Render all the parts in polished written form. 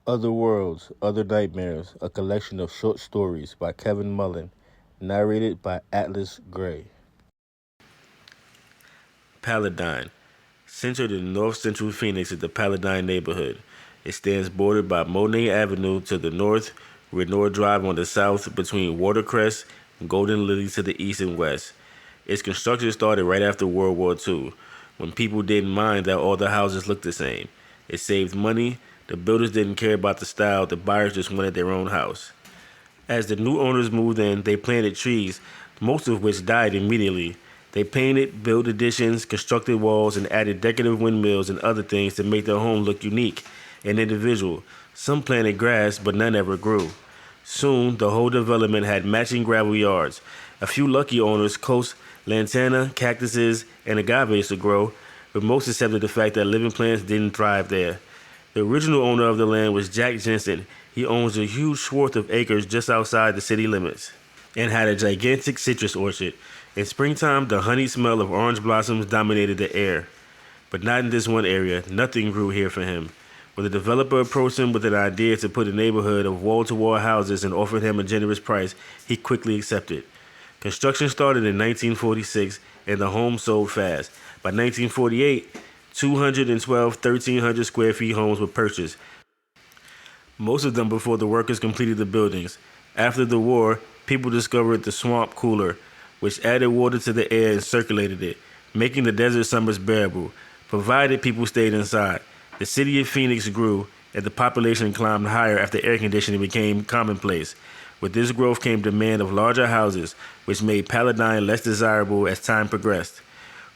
Other Worlds, Other Nightmares, a collection of short stories by Kevin Mullin, narrated by Atlas Gray. Paladine. Centered in north-central Phoenix is the Paladine neighborhood. It stands bordered by Monet Avenue to the north, Renor Drive on the south, between Watercress and Golden Lily to the east and west. Its construction started right after World War II, when people didn't mind that all the houses looked the same. It saved money, the builders didn't care about the style, the buyers just wanted their own house. As the new owners moved in, they planted trees, most of which died immediately. They painted, built additions, constructed walls, and added decorative windmills and other things to make their home look unique and individual. Some planted grass, but none ever grew. Soon, the whole development had matching gravel yards. A few lucky owners coaxed lantana, cactuses, and agaves to grow, but most accepted the fact that living plants didn't thrive there. The original owner of the land was Jack Jensen. He owns a huge swath of acres just outside the city limits and had a gigantic citrus orchard. In springtime, the honey smell of orange blossoms dominated the air. But not in this one area. Nothing grew here for him. When the developer approached him with an idea to put a neighborhood of wall-to-wall houses and offered him a generous price, he quickly accepted. Construction started in 1946, and the home sold fast. By 1948, 212 1,300 square feet homes were purchased, most of them before the workers completed the buildings. After the war, people discovered the swamp cooler, which added water to the air and circulated it, making the desert summers bearable, provided people stayed inside. The city of Phoenix grew, and the population climbed higher after air conditioning became commonplace. With this growth came demand of larger houses, which made Paladine less desirable as time progressed.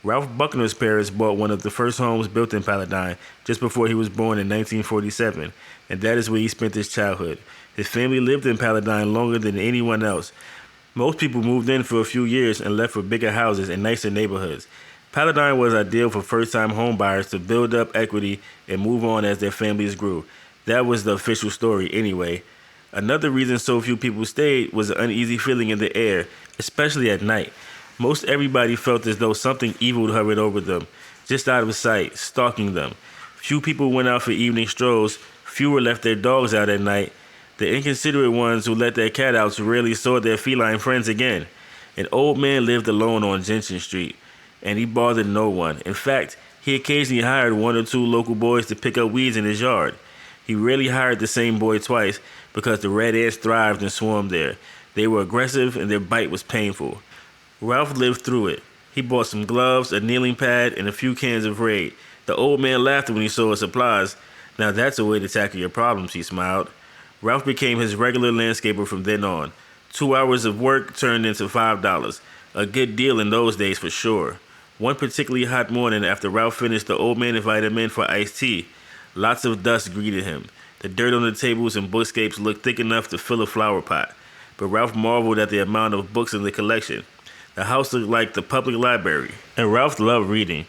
Ralph Buckner's parents bought one of the first homes built in Paladine just before he was born in 1947, and that is where he spent his childhood. His family lived in Paladine longer than anyone else. Most people moved in for a few years and left for bigger houses and nicer neighborhoods. Paladine was ideal for first-time home buyers to build up equity and move on as their families grew. That was the official story anyway. Another reason so few people stayed was an uneasy feeling in the air, especially at night. Most everybody felt as though something evil hovered over them, just out of sight, stalking them. Few people went out for evening strolls, fewer left their dogs out at night. The inconsiderate ones who let their cat out rarely saw their feline friends again. An old man lived alone on Jensen Street, and he bothered no one. In fact, he occasionally hired one or two local boys to pick up weeds in his yard. He rarely hired the same boy twice because the red ants thrived and swarmed there. They were aggressive and their bite was painful. Ralph lived through it. He bought some gloves, a kneeling pad, and a few cans of Raid. The old man laughed when he saw his supplies. Now that's a way to tackle your problems, he smiled. Ralph became his regular landscaper from then on. 2 hours of work turned into $5. A good deal in those days for sure. One particularly hot morning after Ralph finished, the old man invited him in for iced tea. Lots of dust greeted him. The dirt on the tables and bookscapes looked thick enough to fill a flower pot. But Ralph marveled at the amount of books in the collection. The house looked like the public library, and Ralph loved reading.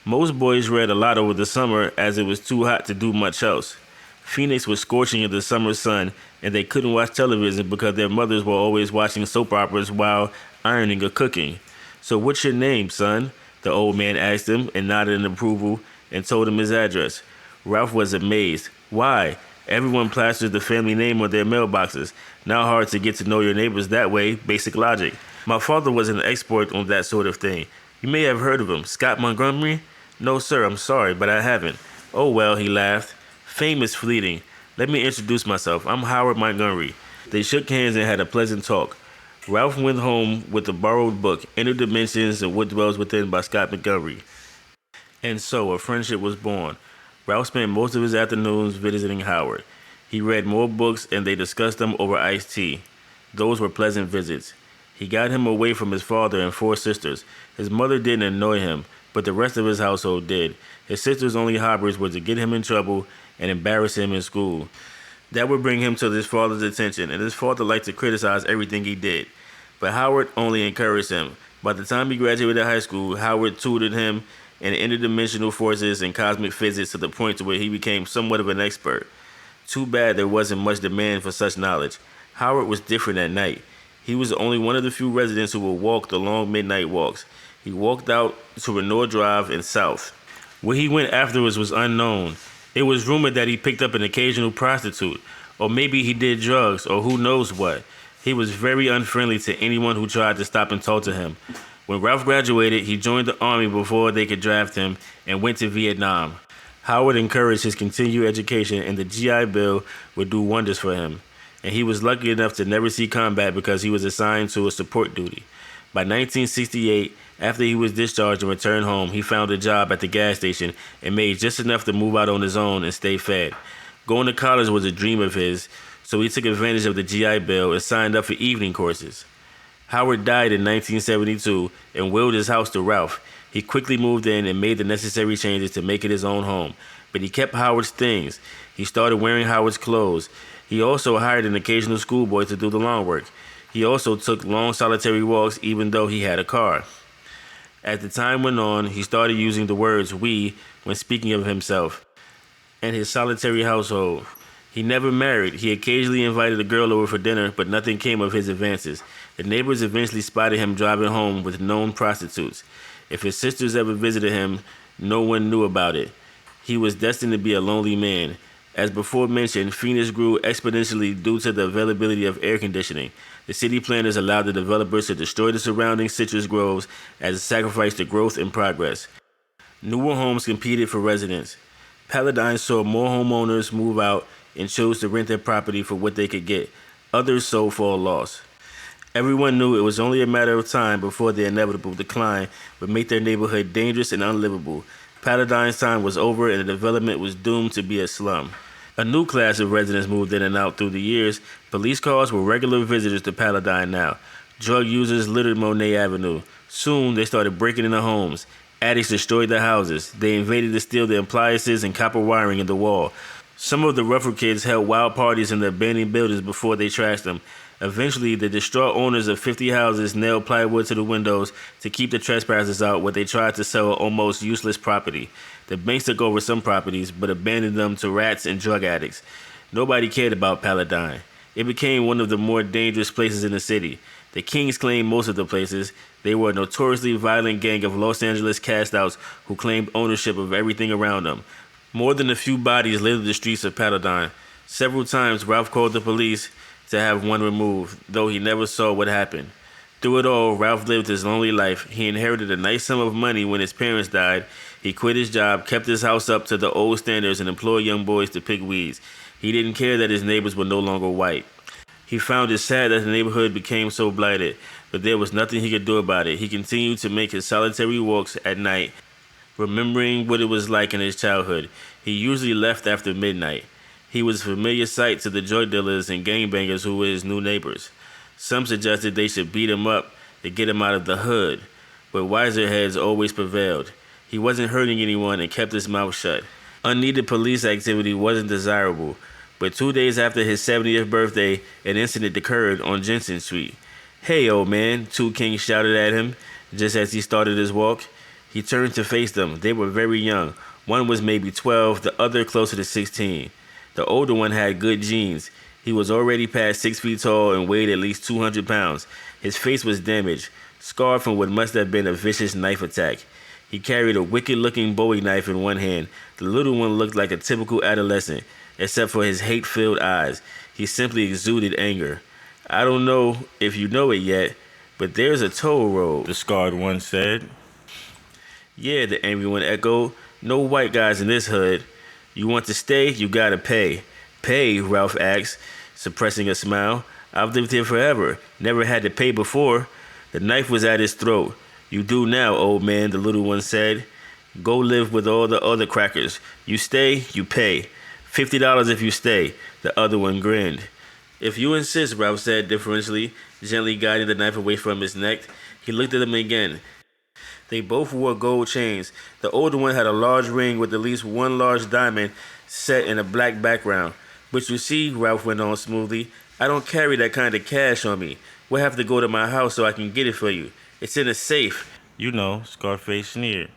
Most boys read a lot over the summer as it was too hot to do much else. Phoenix was scorching in the summer sun, and they couldn't watch television because their mothers were always watching soap operas while ironing or cooking. "So what's your name, son?" the old man asked him, and nodded in approval and told him his address. Ralph was amazed. Why? Everyone plasters the family name on their mailboxes. Not hard to get to know your neighbors that way, basic logic. My father was an expert on that sort of thing. You may have heard of him. Scott Montgomery? No, sir, I'm sorry, but I haven't. Oh, well, he laughed. Fame is fleeting. Let me introduce myself. I'm Howard Montgomery. They shook hands and had a pleasant talk. Ralph went home with a borrowed book, Inner Dimensions and What Dwells Within by Scott Montgomery. And so a friendship was born. Ralph spent most of his afternoons visiting Howard. He read more books and they discussed them over iced tea. Those were pleasant visits. He got him away from his father and 4 sisters. His mother didn't annoy him, but the rest of his household did. His sisters' only hobbies were to get him in trouble and embarrass him in school. That would bring him to his father's attention, and his father liked to criticize everything he did. But Howard only encouraged him. By the time he graduated high school, Howard tutored him in interdimensional forces and cosmic physics to the point to where he became somewhat of an expert. Too bad there wasn't much demand for such knowledge. Howard was different at night. He was only one of the few residents who would walk the long midnight walks. He walked out to Renor Drive and south. Where he went afterwards was unknown. It was rumored that he picked up an occasional prostitute, or maybe he did drugs, or who knows what. He was very unfriendly to anyone who tried to stop and talk to him. When Ralph graduated, he joined the army before they could draft him and went to Vietnam. Howard encouraged his continued education, and the GI Bill would do wonders for him. And he was lucky enough to never see combat because he was assigned to a support duty. By 1968, after he was discharged and returned home, he found a job at the gas station and made just enough to move out on his own and stay fed. Going to college was a dream of his, so he took advantage of the GI Bill and signed up for evening courses. Howard died in 1972 and willed his house to Ralph. He quickly moved in and made the necessary changes to make it his own home, but he kept Howard's things. He started wearing Howard's clothes. He also hired an occasional schoolboy to do the lawn work. He also took long solitary walks even though he had a car. As the time went on, he started using the words "we" when speaking of himself and his solitary household. He never married. He occasionally invited a girl over for dinner, but nothing came of his advances. The neighbors eventually spotted him driving home with known prostitutes. If his sisters ever visited him, no one knew about it. He was destined to be a lonely man. As before mentioned, Phoenix grew exponentially due to the availability of air conditioning. The city planners allowed the developers to destroy the surrounding citrus groves as a sacrifice to growth and progress. Newer homes competed for residents. Paladine saw more homeowners move out and chose to rent their property for what they could get. Others sold for a loss. Everyone knew it was only a matter of time before the inevitable decline would make their neighborhood dangerous and unlivable. Paladine's time was over and the development was doomed to be a slum. A new class of residents moved in and out through the years. Police cars were regular visitors to Paladine now. Drug users littered Monet Avenue. Soon, they started breaking into homes. Addicts destroyed their houses. They invaded to steal the appliances and copper wiring in the wall. Some of the rougher kids held wild parties in the abandoned buildings before they trashed them. Eventually, the distraught owners of 50 houses nailed plywood to the windows to keep the trespassers out while they tried to sell almost useless property. The banks took over some properties, but abandoned them to rats and drug addicts. Nobody cared about Paladine. It became one of the more dangerous places in the city. The Kings claimed most of the places. They were a notoriously violent gang of Los Angeles cast-outs who claimed ownership of everything around them. More than a few bodies littered the streets of Paladine. Several times, Ralph called the police to have one removed, though he never saw what happened. Through it all, Ralph lived his lonely life. He inherited a nice sum of money when his parents died. He quit his job, kept his house up to the old standards, and employed young boys to pick weeds. He didn't care that his neighbors were no longer white. He found it sad that the neighborhood became so blighted, but there was nothing he could do about it. He continued to make his solitary walks at night, remembering what it was like in his childhood. He usually left after midnight. He was a familiar sight to the drug dealers and gangbangers who were his new neighbors. Some suggested they should beat him up to get him out of the hood, but wiser heads always prevailed. He wasn't hurting anyone and kept his mouth shut. Unneeded police activity wasn't desirable, but 2 days after his 70th birthday, an incident occurred on Jensen Street. "Hey, old man," two kings shouted at him just as he started his walk. He turned to face them. They were very young. One was maybe 12, the other closer to 16. The older one had good genes. He was already past 6 feet tall and weighed at least 200 pounds. His face was damaged, scarred from what must have been a vicious knife attack. He carried a wicked-looking Bowie knife in one hand. The little one looked like a typical adolescent, except for his hate-filled eyes. He simply exuded anger. "I don't know if you know it yet, but there's a toll road," the scarred one said. "Yeah," the angry one echoed. "No white guys in this hood. You want to stay, you gotta pay." "Pay?" Ralph asked, suppressing a smile. "I've lived here forever. Never had to pay before." The knife was at his throat. "You do now, old man," the little one said. "Go live with all the other crackers. You stay, you pay. $50 if you stay." The other one grinned. "If you insist," Ralph said deferentially, gently guiding the knife away from his neck. He looked at him again. They both wore gold chains. The older one had a large ring with at least one large diamond set in a black background. "But you see," Ralph went on smoothly, "I don't carry that kind of cash on me. We'll have to go to my house so I can get it for you. It's in a safe." "You know," Scarface sneered.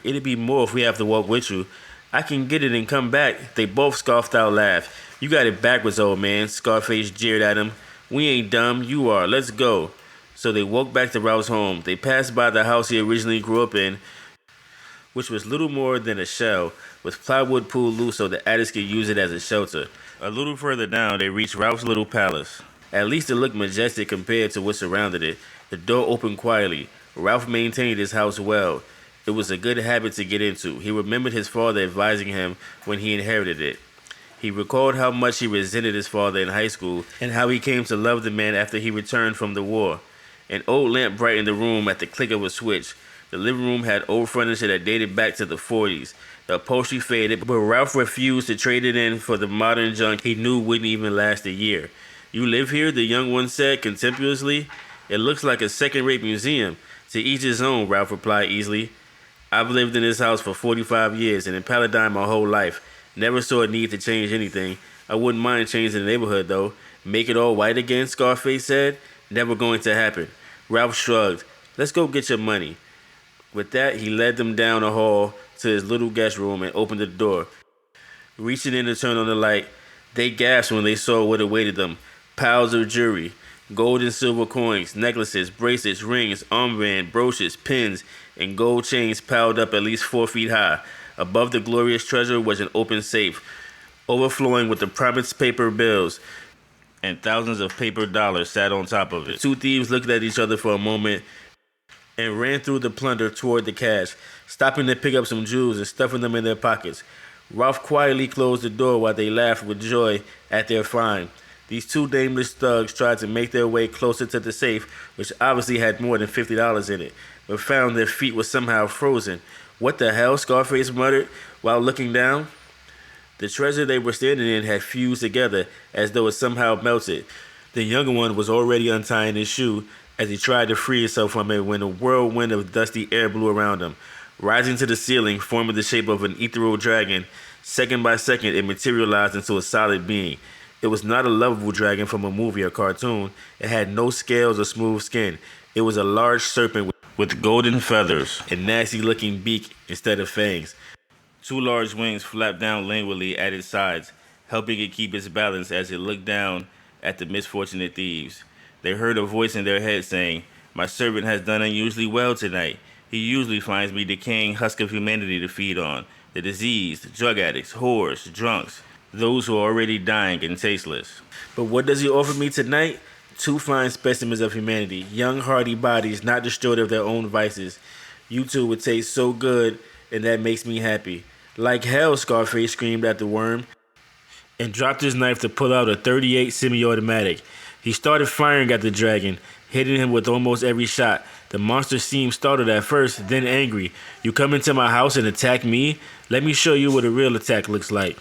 "It'd be more if we have to walk with you." "I can get it and come back." They both scoffed out laugh. "You got it backwards, old man," Scarface jeered at him. "We ain't dumb, you are. Let's go." So they walked back to Ralph's home. They passed by the house he originally grew up in. which was little more than a shell, with plywood pulled loose so the addicts could use it as a shelter. A little further down, they reached Ralph's little palace. At least it looked majestic compared to what surrounded it. The door opened quietly. Ralph maintained his house well. It was a good habit to get into. He remembered his father advising him when he inherited it. He recalled how much he resented his father in high school and how he came to love the man after he returned from the war. An old lamp brightened the room at the click of a switch. The living room had old furniture that dated back to the 40s. The upholstery faded, but Ralph refused to trade it in for the modern junk he knew wouldn't even last a year. "You live here?" the young one said contemptuously. "It looks like a second-rate museum." "To each his own," Ralph replied easily. "I've lived in this house for 45 years and in Paladine my whole life. Never saw a need to change anything. I wouldn't mind changing the neighborhood, though." "Make it all white again?" Scarface said. "Never going to happen." Ralph shrugged. "Let's go get your money." With that, he led them down the hall to his little guest room and opened the door. Reaching in to turn on the light, they gasped when they saw what awaited them. Piles of jewelry, gold and silver coins, necklaces, bracelets, rings, armband, brooches, pins, and gold chains piled up at least 4 feet high. Above the glorious treasure was an open safe, overflowing with the promised paper bills, and thousands of paper dollars sat on top of it. The two thieves looked at each other for a moment and ran through the plunder toward the cash, stopping to pick up some jewels and stuffing them in their pockets. Ralph quietly closed the door while they laughed with joy at their find. These two nameless thugs tried to make their way closer to the safe, which obviously had more than $50 in it, but found their feet were somehow frozen. "What the hell?" Scarface muttered while looking down. The treasure they were standing in had fused together as though it somehow melted. The younger one was already untying his shoe as he tried to free himself from it when a whirlwind of dusty air blew around him. Rising to the ceiling, forming the shape of an ethereal dragon, second by second it materialized into a solid being. It was not a lovable dragon from a movie or cartoon. It had no scales or smooth skin. It was a large serpent with golden feathers and nasty-looking beak instead of fangs. 2 large wings flapped down languidly at its sides, helping it keep its balance as it looked down at the misfortunate thieves. They heard a voice in their head saying, "My servant has done unusually well tonight. He usually finds me decaying husk of humanity to feed on. The diseased, drug addicts, whores, drunks, those who are already dying and tasteless. But what does he offer me tonight? 2 fine specimens of humanity, young hardy bodies not destroyed of their own vices. You two would taste so good, and that makes me happy." "Like hell," Scarface screamed at the worm, and dropped his knife to pull out a .38 semi-automatic. He started firing at the dragon, hitting him with almost every shot. The monster seemed startled at first, then angry. "You come into my house and attack me? Let me show you what a real attack looks like."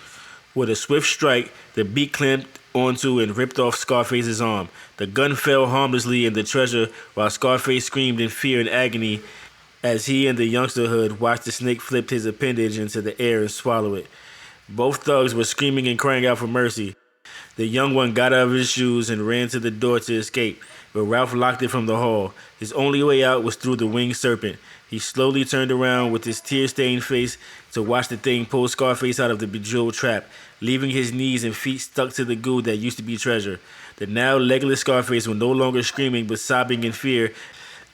With a swift strike, the beak clamped onto and ripped off Scarface's arm. The gun fell harmlessly in the treasure while Scarface screamed in fear and agony as he and the youngsterhood watched the snake flip his appendage into the air and swallow it. Both thugs were screaming and crying out for mercy. The young one got out of his shoes and ran to the door to escape, but Ralph locked it from the hall. His only way out was through the winged serpent. He slowly turned around with his tear-stained face to watch the thing pull Scarface out of the bejeweled trap, leaving his knees and feet stuck to the goo that used to be treasure. The now legless Scarface was no longer screaming but sobbing in fear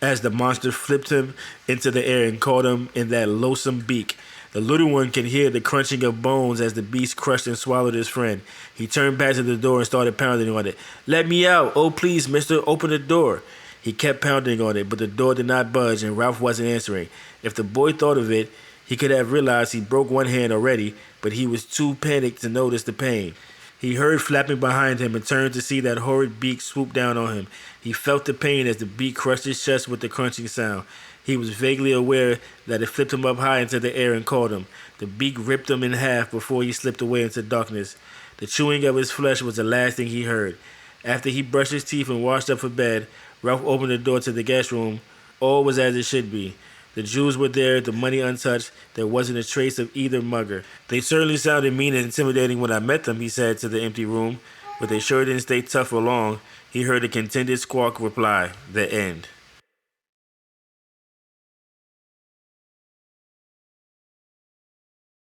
as the monster flipped him into the air and caught him in that loathsome beak. The little one could hear the crunching of bones as the beast crushed and swallowed his friend. He turned back to the door and started pounding on it. "Let me out! Oh, please, mister, open the door!" He kept pounding on it, but the door did not budge and Ralph wasn't answering. If the boy thought of it, he could have realized he broke one hand already, but he was too panicked to notice the pain. He heard flapping behind him and turned to see that horrid beak swoop down on him. He felt the pain as the beak crushed his chest with the crunching sound. He was vaguely aware that it flipped him up high into the air and caught him. The beak ripped him in half before he slipped away into darkness. The chewing of his flesh was the last thing he heard. After he brushed his teeth and washed up for bed, Ralph opened the door to the guest room. All was as it should be. The jewels were there, the money untouched. There wasn't a trace of either mugger. "They certainly sounded mean and intimidating when I met them," he said to the empty room, but they sure didn't stay tough for long. He heard a contented squawk reply. The end.